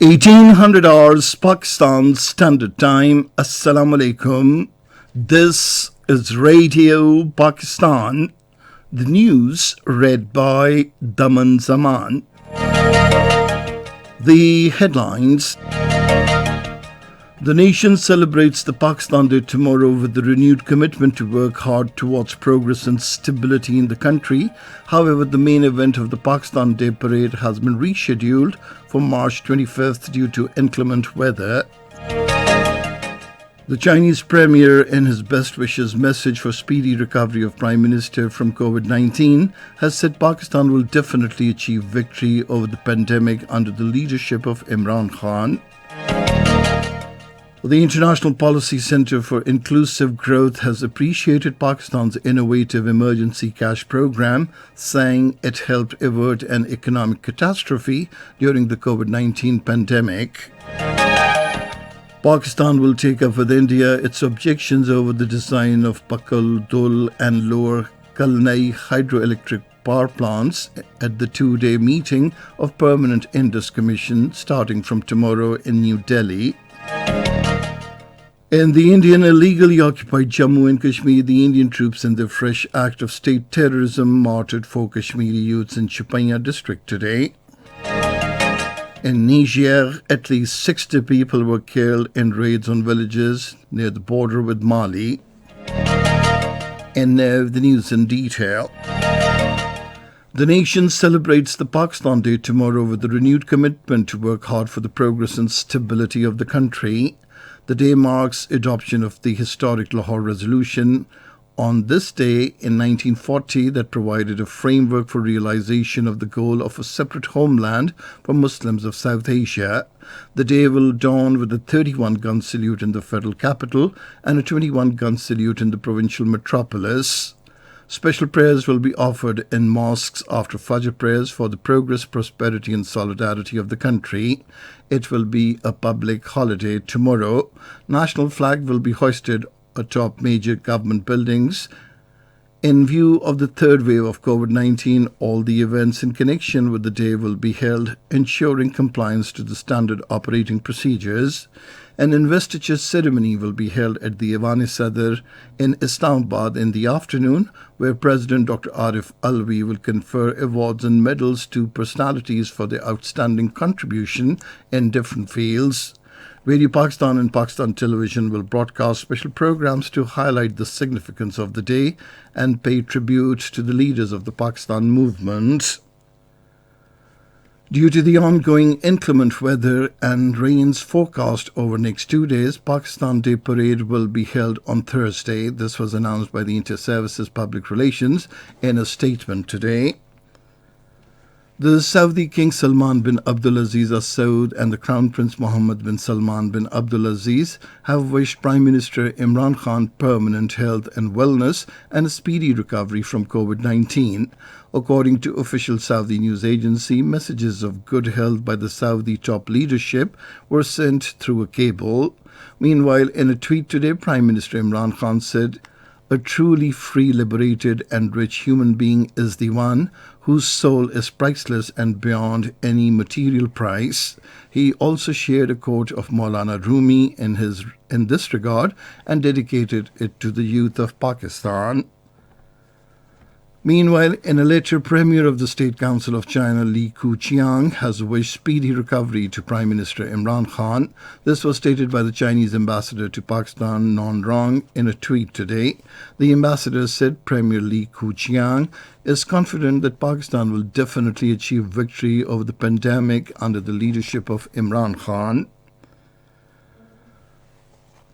1800 hours Pakistan Standard Time. Assalamu alaikum. This is Radio Pakistan. The news read by Daman Zaman. The headlines. The nation celebrates the Pakistan Day tomorrow with the renewed commitment to work hard towards progress and stability in the country. However, the main event of the Pakistan Day parade has been rescheduled for March 25th due to inclement weather. The Chinese Premier, in his best wishes message for speedy recovery of Prime Minister from COVID-19, has said Pakistan will definitely achieve victory over the pandemic under the leadership of Imran Khan. The International Policy Center for Inclusive Growth has appreciated Pakistan's innovative emergency cash program, saying it helped avert an economic catastrophe during the COVID-19 pandemic. Pakistan will take up with India its objections over the design of Pakal, Dul and Lower Kalnai hydroelectric power plants at the two-day meeting of Permanent Indus Commission starting from tomorrow in New Delhi. In the Indian illegally occupied Jammu and Kashmir, the Indian troops in their fresh act of state terrorism martyred 4 Kashmiri youths in Chupaiya district today. In Niger, at least 60 people were killed in raids on villages near the border with Mali. And now the news in detail. The nation celebrates the Pakistan Day tomorrow with a renewed commitment to work hard for the progress and stability of the country. The day marks adoption of the historic Lahore Resolution on this day in 1940 that provided a framework for realization of the goal of a separate homeland for Muslims of South Asia. The day will dawn with a 31-gun salute in the federal capital and a 21-gun salute in the provincial metropolis. Special prayers will be offered in mosques after Fajr prayers for the progress, prosperity and solidarity of the country. It will be a public holiday tomorrow. National flag will be hoisted atop major government buildings. In view of the third wave of COVID-19, all the events in connection with the day will be held, ensuring compliance to the standard operating procedures. An investiture ceremony will be held at the Iwan-e-Sadr in Islamabad in the afternoon, where President Dr. Arif Alvi will confer awards and medals to personalities for their outstanding contribution in different fields. Radio Pakistan and Pakistan Television will broadcast special programs to highlight the significance of the day and pay tribute to the leaders of the Pakistan movement. Due to the ongoing inclement weather and rains forecast over next 2 days, Pakistan Day Parade will be held on Thursday. This was announced by the Inter-Services Public Relations in a statement today. The Saudi King Salman bin Abdulaziz Al Saud and the Crown Prince Mohammed bin Salman bin Abdulaziz have wished Prime Minister Imran Khan permanent health and wellness and a speedy recovery from COVID-19. According to official Saudi news agency, messages of good health by the Saudi top leadership were sent through a cable. Meanwhile, in a tweet today, Prime Minister Imran Khan said, "A truly free, liberated and rich human being is the one whose soul is priceless and beyond any material price." He also shared a quote of Maulana Rumi in this regard and dedicated it to the youth of Pakistan. Meanwhile, in a letter, Premier of the State Council of China, Li Keqiang, has wished speedy recovery to Prime Minister Imran Khan. This was stated by the Chinese ambassador to Pakistan, Non Rong, in a tweet today. The ambassador said Premier Li Keqiang is confident that Pakistan will definitely achieve victory over the pandemic under the leadership of Imran Khan.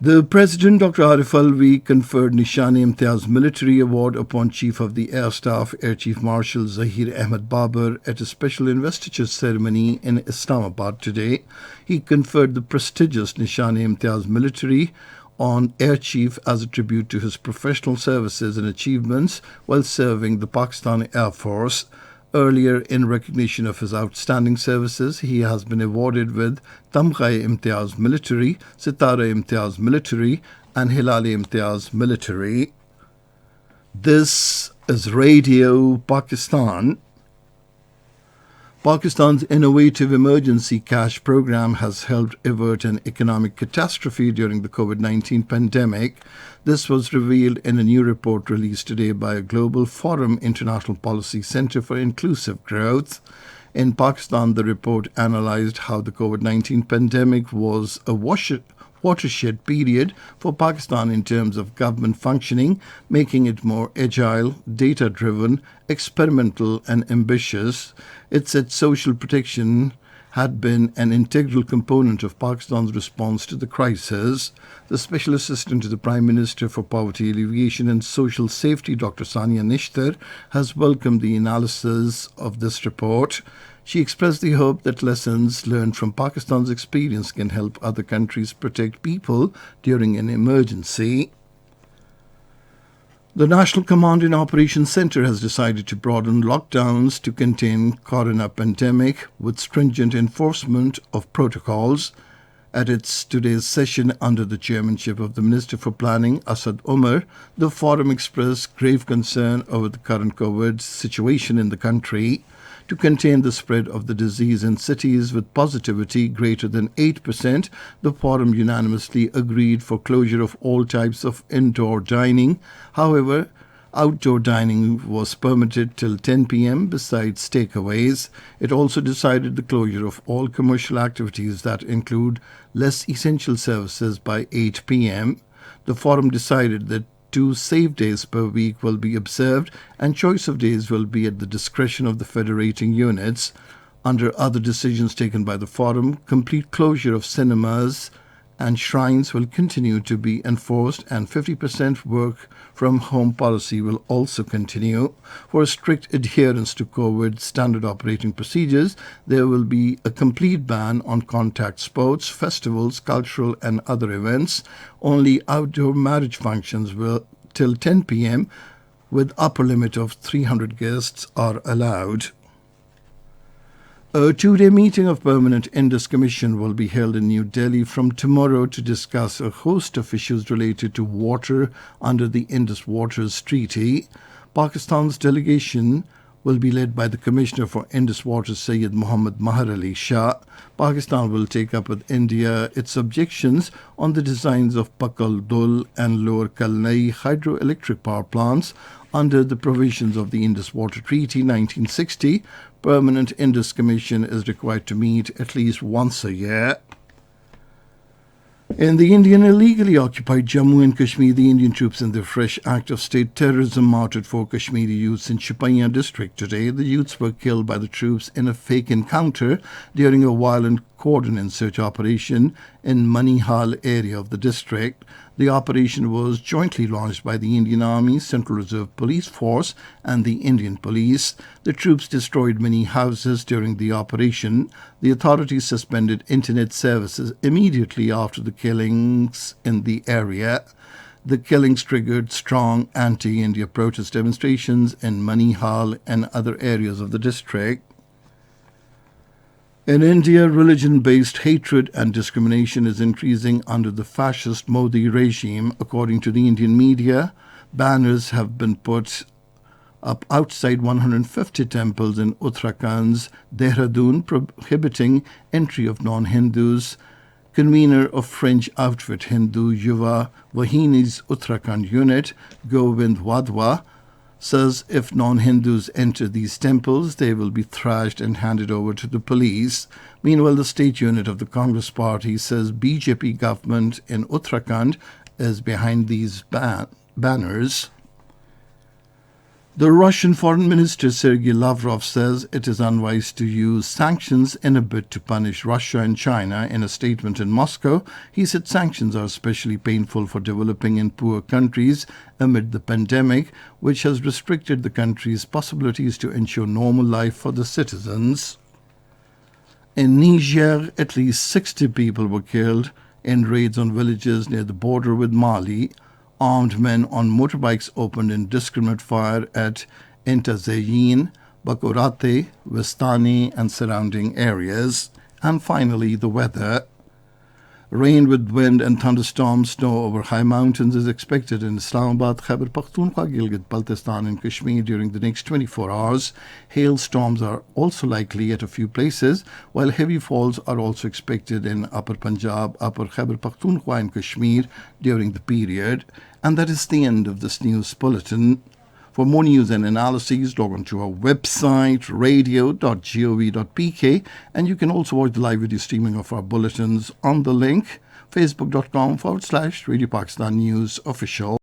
The President, Dr. Arif Alvi, conferred Nishan-e-Imtiaz Military Award upon Chief of the Air Staff, Air Chief Marshal Zahir Ahmed Babar, at a special investiture ceremony in Islamabad today. He conferred the prestigious Nishan-e-Imtiaz Military on Air Chief as a tribute to his professional services and achievements while serving the Pakistan Air Force. Earlier, in recognition of his outstanding services, he has been awarded with Tamgha-e-Imtiaz Military, Sitara-e-Imtiaz Military and Hilal-e-Imtiaz Military. This is Radio Pakistan. Pakistan's innovative emergency cash program has helped avert an economic catastrophe during the COVID-19 pandemic. This was revealed in a new report released today by a Global Forum International Policy Center for Inclusive Growth. In Pakistan, the report analyzed how the COVID-19 pandemic was a watershed period for Pakistan in terms of government functioning, making it more agile, data-driven, experimental and ambitious. It said social protection had been an integral component of Pakistan's response to the crisis. The Special Assistant to the Prime Minister for Poverty Alleviation and Social Safety, Dr. Sania Nishtar, has welcomed the analysis of this report. She expressed the hope that lessons learned from Pakistan's experience can help other countries protect people during an emergency. The National Command and Operations Centre has decided to broaden lockdowns to contain corona pandemic with stringent enforcement of protocols. At its today's session under the chairmanship of the Minister for Planning, Asad Umar, the forum expressed grave concern over the current COVID situation in the country. To contain the spread of the disease in cities with positivity greater than 8%, the forum unanimously agreed for closure of all types of indoor dining. However, outdoor dining was permitted till 10 p.m. besides takeaways. It also decided the closure of all commercial activities that include less essential services by 8 p.m. The forum decided that 2 safe days per week will be observed and choice of days will be at the discretion of the federating units. Under other decisions taken by the forum, complete closure of cinemas and shrines will continue to be enforced and 50% work from home policy will also continue. For strict adherence to COVID standard operating procedures, there will be a complete ban on contact sports, festivals, cultural and other events. Only outdoor marriage functions will till 10 p.m. with upper limit of 300 guests are allowed. A 2-day meeting of Permanent Indus Commission will be held in New Delhi from tomorrow to discuss a host of issues related to water under the Indus Waters Treaty. Pakistan's delegation will be led by the Commissioner for Indus Waters, Syed Muhammad Mahar Ali Shah. Pakistan will take up with India its objections on the designs of Pakal Dul and Lower Kalnai hydroelectric power plants under the provisions of the Indus Water Treaty 1960. Permanent Indus Commission is required to meet at least once a year. In the Indian illegally occupied Jammu and Kashmir, the Indian troops in their fresh act of state terrorism martyred 4 Kashmiri youths in Shopaiya district today. The youths were killed by the troops in a fake encounter during a violent cordon search operation in Manihal area of the district. The operation was jointly launched by the Indian Army, Central Reserve Police Force and the Indian Police. The troops destroyed many houses during the operation. The authorities suspended internet services immediately after the killings in the area. The killings triggered strong anti-India protest demonstrations in Manihal and other areas of the district. In India, religion-based hatred and discrimination is increasing under the fascist Modi regime. According to the Indian media, banners have been put up outside 150 temples in Uttarakhand's Dehradun prohibiting entry of non-Hindus. Convener of French outfit Hindu Yuva Vahini's Uttarakhand unit, Govind Wadhwa, says if non-Hindus enter these temples, they will be thrashed and handed over to the police. Meanwhile, the state unit of the Congress party says BJP government in Uttarakhand is behind these banners. The Russian Foreign Minister Sergei Lavrov says it is unwise to use sanctions in a bid to punish Russia and China. In a statement in Moscow, he said sanctions are especially painful for developing and poor countries amid the pandemic, which has restricted the country's possibilities to ensure normal life for the citizens. In Niger, at least 60 people were killed in raids on villages near the border with Mali. Armed men on motorbikes opened indiscriminate fire at Intazeyin, Bakorate, Vestani and surrounding areas. And finally, the weather. Rain with wind and thunderstorms, snow over high mountains is expected in Islamabad, Khyber Pakhtunkhwa, Gilgit-Baltistan and Kashmir during the next 24 hours. Hailstorms are also likely at a few places, while heavy falls are also expected in Upper Punjab, Upper Khyber Pakhtunkhwa and Kashmir during the period. And that is the end of this news bulletin. For more news and analyses, log on to our website, radio.gov.pk, and you can also watch the live video streaming of our bulletins on the link, facebook.com/Radio Pakistan News Official.